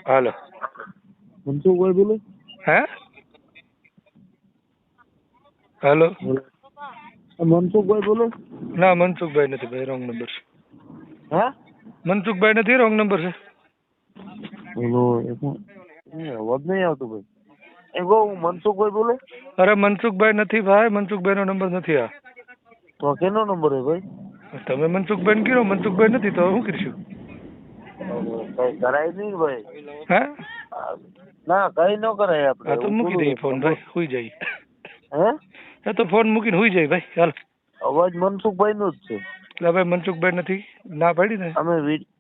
હાલો. મનસુખભાઈ બોલે? હે? હાલો. મનસુખભાઈ બોલે? ના, મનસુખભાઈ નથી ભાઈ, રોંગ નંબર છે. હે? મનસુખભાઈ નથી, રોંગ નંબર છે. બોલો અવાજ નહીં આવતો ભાઈ. એ કહું મનસુખભાઈ બોલે? અરે મનસુખભાઈ નથી ભાઈ, મનસુખભાઈ નો નંબર નથી આ. તો કેનો નંબર હે ભાઈ? તમે મનસુખભાઈ ને કીધો, મનસુખભાઈ નથી તો શું કરીશું? કઈ કરાય નહીં ભાઈ. હે? ના કઈ ન કરાય આપણે. હા તો મૂકી દઈએ ફોન ભાઈ, હુઈ જાય. હે? એ તો ફોન મૂકીને હુઈ જાય ભાઈ, ચાલો. અવાજ મનસુખભાઈ નો જ છે. એટલે ભાઈ મનસુખભાઈ નથી, ના પાડી ને.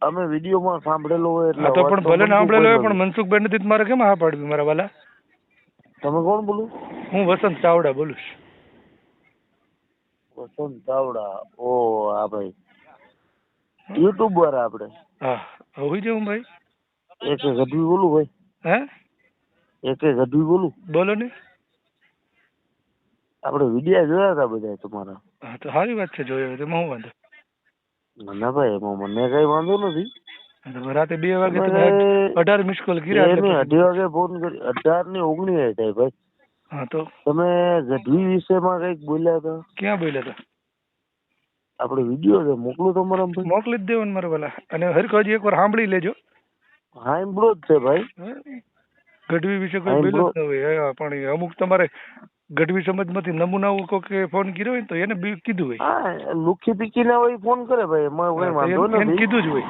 અમે વિડીયોમાં સાંભળેલો હોય એટલે. હા તો પણ ભલે સાંભળેલો હોય, પણ મનસુખભાઈ નથી મારે કેમ હા પાડવી મારા વાલા? તમે કોણ બોલો? હું વસંત ચાવડા બોલું છું. વસંત ચાવડા? ઓ હા ભાઈ, યુટ્યુબર આપણે. હા હુઈ જાઉં ભાઈ. એક ગઢવી બોલું ભાઈ. હે? એક ગઢવી બોલું. બોલો ને. આપણે વિડીયો જોયા હતા બધા તમારા. હા તો સારી વાત છે, જોયો તેમાં શું વાંધો? ના ભાઈ એમાં મને કઈ વાંધો નથી. રાતે 2 વાગે તમે 18 મિસ કોલ કર્યા. 2:30 વાગે ફોન કરી, 18 ને 19 થાય ભાઈ. હા તો તમે ગઢવી વિશેમાં કઈક બોલ્યા હતા. ક્યાં બોલ્યા હતા? આપણે વિડીયો છે, મોકલો તમારા ભાઈ. મોકલી જ દેવો ને મારા વાલા. અને હરખો હજી એકવાર સાંભળી લેજો. હા એમ બ્લો જ છે ભાઈ. ગઢવી વિશે કોઈ બોલ્યું જ ન હોય, પણ અમુક તમારે ગઢવી સમાજમાંથી નમૂનાઓ કોઈ ફોન કર્યો હોય તો એને બી કીધું હોય. હા લુખી પીકી ના હોય ફોન કરે ભાઈ, એમાં કઈ વાંધો નથી. કીધું જ હોય.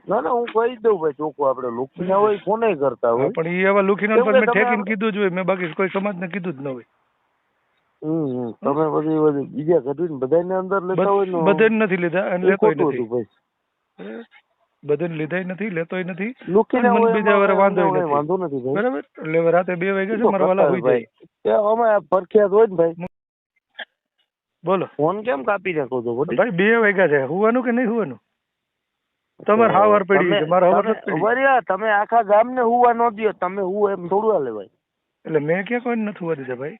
ના ના હું કહી દઉં ભાઈ ચોખ્ખું, આપણે લુખી ના હોય ફોન કરતા હોય. પણ એ એવા લુખી ના મેં ઠેકીને કીધું જ હોય, મેં બાકી કોઈ સમાજને કીધું જ ન હોય. તમે બધી બીજા ગઢવી બધાને અંદર લેતા હોય ને? બધાને નથી લીધા અને લેતોય નથી ભાઈ. બધાને લીધા નથી, લેતોય નથી. લુખી ના હોય બીજા વાર વાંધો નથી ભાઈ. બરાબર. એટલે રાતે 2 વાગે છે મારા વાલા હોઈ જાય. અમે પરખ્યાત હોય ને ભાઈ. બોલો ફોન કેમ કાપી નાખો છો ભાઈ? 2 વાગ્યા છે, હુવાનું કે નહીં હુવાનું? તમારે હાવાર પડી છે, મારા હાવાર નથી પડી. તમે આખા ગામ ને હુવા ન દો, તમે હું એમ થોડું હાલે ભાઈ. એટલે મેં ક્યાં કોઈને નથી હુવા દીધા ભાઈ.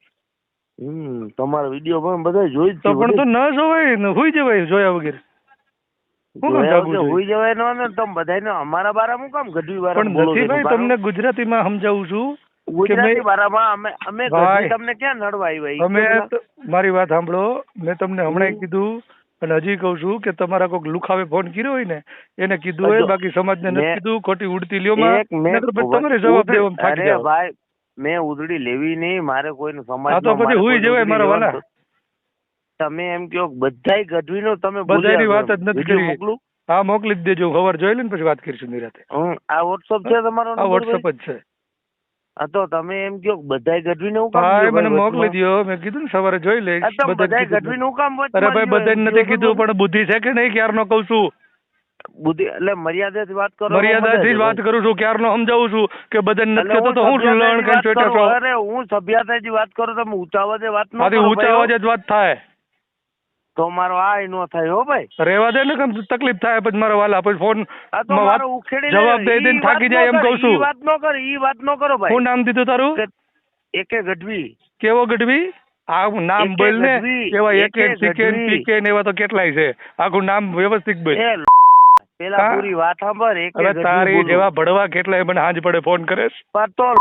તમારા વિડીયો પણ બધા જોઈ જ. તો પણ તો ન જોવાય ને, હુઈ જવાય જોયા વગેરે. હુઈ જવાય ને તમે બધાને અમારા બારામાં કામ ગઢવી બારા પણ નથી ભાઈ, તમને ગુજરાતીમાં સમજાવું છું. ગુજરાતી બારામાં અમે ગઢવી તમને ક્યાં નડવા આવ્યા? અમે મારી વાત સાંભળો, મેં તમને હમણાં કીધું અને હજી કહું છું કે તમારા કોઈક લુખાવે ફોન કર્યો હોય ને એને કીધું હોય, બાકી સમાજને નથી કીધું. ખોટી ઉડતી લ્યો માં તમારે જવાબ દેવો થાકી જાવ. ભાઈ મેં ઉધડી લેવી નહીં, મારે કોઈનો સમાજ. હા તો પછી હુઈ જવાય મારા વાલા. તમે એમ કહો બધાય ગઢવી નો તમે બધાની વાત જ નથી કરી. મોકલું? હા મોકલી જ દેજો, ખબર જોઈ લે ને પછી વાત કરીશું નિરાતે. આ વોટ્સઅપ છે તમારો? આ વોટ્સઅપ જ છે. હા તો તમે એમ કહો બધાય ગઢવી નું કામ? હા મને મોકલી દો, મેં કીધું ને સવારે જોઈ લઈશ. બધાય ગઢવી નું કામ? અરે ભાઈ બધાને નથી કીધું, પણ બુદ્ધિ છે કે નહીં ક્યારનો કહું છું. બુદ્ધિ એટલે મર્યાદાથી વાત કરો. મર્યાદાથી જ વાત કરું છું, ક્યારનો સમજાવું છું કે બધાને નથી કહેતો તો હું લણ કઈ ચોટ્યો છો. અરે હું સભ્યતાથી વાત કરું, તમે ઊંચા અવાજે વાત ન કરો. ઊંચા અવાજે જ વાત થાય તો મારો આ નો થાય હો ભાઈ. રેવા દે ને, કેમ તકલીફ થાય પછી મારા વાલા. પછી ફોન જવાબ દઈ દઈને થાકી જાય એમ કહું છું. વાત ન કરો, ઈ વાત ન કરો ભાઈ. શું નામ દીધું તારું? એકે ગઢવી. કેવો ગઢવી? આ નામ બોલ ને. એવા એકે ચિકન પીકે ને એવા તો કેટલાય છે. આખું નામ વ્યવસ્થિત બોલ. પેલા પૂરી વાત સાંભળ. હવે તારી જેવા ભડવા કેટલાય મને હાંજ પડે ફોન કરે તો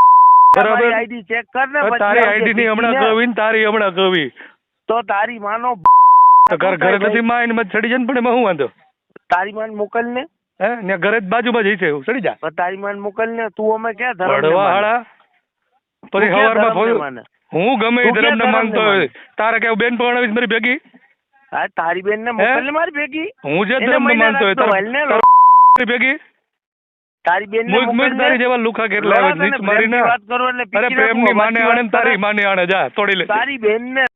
બરાબર. આઈડી ચેક કર ને. તારી આઈડી ની હમણાં કવી ને તારી હમણાં કવી તો તારી માનો ઘરે નથી માં એને ચડી જાય ને. પણ એમાં શું વાંધો? તારી માન મોકલ ને. હે ને ઘરે જ બાજુમાં જ છે, ચડી જા. તારી માન મોકલ ને. તું અમે ક્યાં ધર્મ ભડવા હાળા પછી સવારમાં હું ગમે એ ધર્મ ને માનતો હોય. તારે કેવું બેન પણ આવીશ મારી ભેગી? હા તારી બેન ને મોકલ ને મારી ભેગી. હું જે ધર્મ ને માનતો હોય તારી ભેગી. તારી બેન ને મોકલ. તારી જેવા લુખા કેટલા આવે નીચ મારી ના. વાત કરો એટલે અરે પ્રેમ ની માને આણે તારી માને આણે જા તોડી લે. તારી બેન ને